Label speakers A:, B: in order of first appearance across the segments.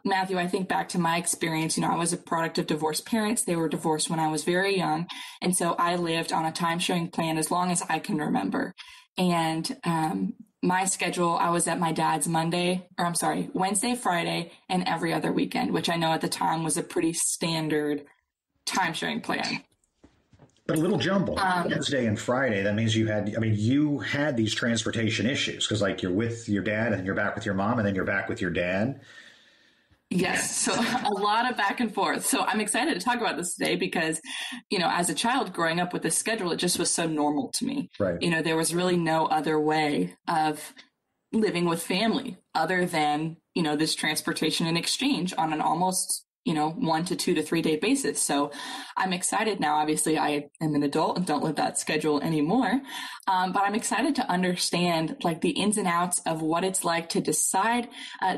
A: Matthew, I think back to my experience, I was a product of divorced parents. They were divorced when I was very young. And so I lived on a time sharing plan as long as I can remember. And my schedule, I was at my dad's Wednesday, Friday, and every other weekend, which I know at the time was a pretty standard time sharing plan.
B: But a little jumbled. Wednesday and Friday, that means you had these transportation issues because like you're with your dad and you're back with your mom and then you're back with your dad.
A: Yes. So a lot of back and forth. So I'm excited to talk about this today because, as a child growing up with this schedule, it just was so normal to me.
B: Right.
A: There was really no other way of living with family other than, this transportation and exchange on an almost 1 to 2 to 3 day basis. So I'm excited now. Obviously, I am an adult and don't live that schedule anymore. But I'm excited to understand like the ins and outs of what it's like to decide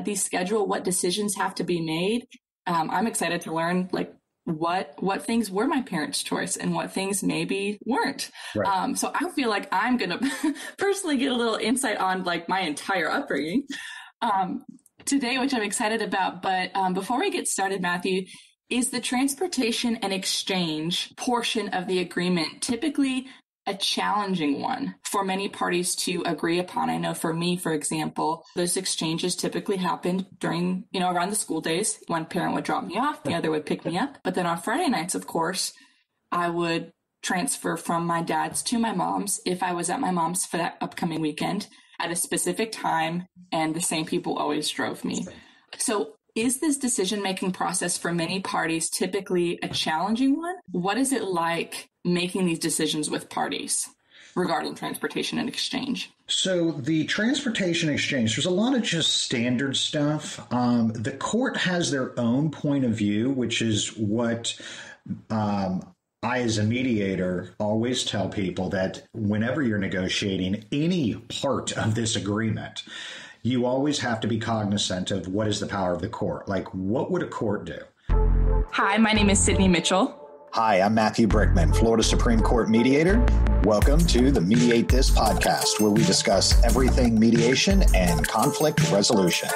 A: the schedule, what decisions have to be made. I'm excited to learn like what things were my parents' choice and what things maybe weren't.
B: Right.
A: So I feel like I'm going to personally get a little insight on like my entire upbringing. Today, which I'm excited about. But before we get started, Matthew, is the transportation and exchange portion of the agreement typically a challenging one for many parties to agree upon? I know for me, for example, those exchanges typically happened during, around the school days. One parent would drop me off, the other would pick me up. But then on Friday nights, of course, I would transfer from my dad's to my mom's if I was at my mom's for that upcoming weekend at a specific time, and the same people always drove me. So is this decision-making process for many parties typically a challenging one? What is it like making these decisions with parties regarding transportation and exchange?
B: So the transportation exchange, there's a lot of just standard stuff. The court has their own point of view, which is what I, as a mediator, always tell people that whenever you're negotiating any part of this agreement, you always have to be cognizant of what is the power of the court. Like, what would a court do?
A: Hi, my name is Sydney Mitchell.
B: Hi, I'm Matthew Brickman, Florida Supreme Court mediator. Welcome to the Mediate This podcast, where we discuss everything mediation and conflict resolution.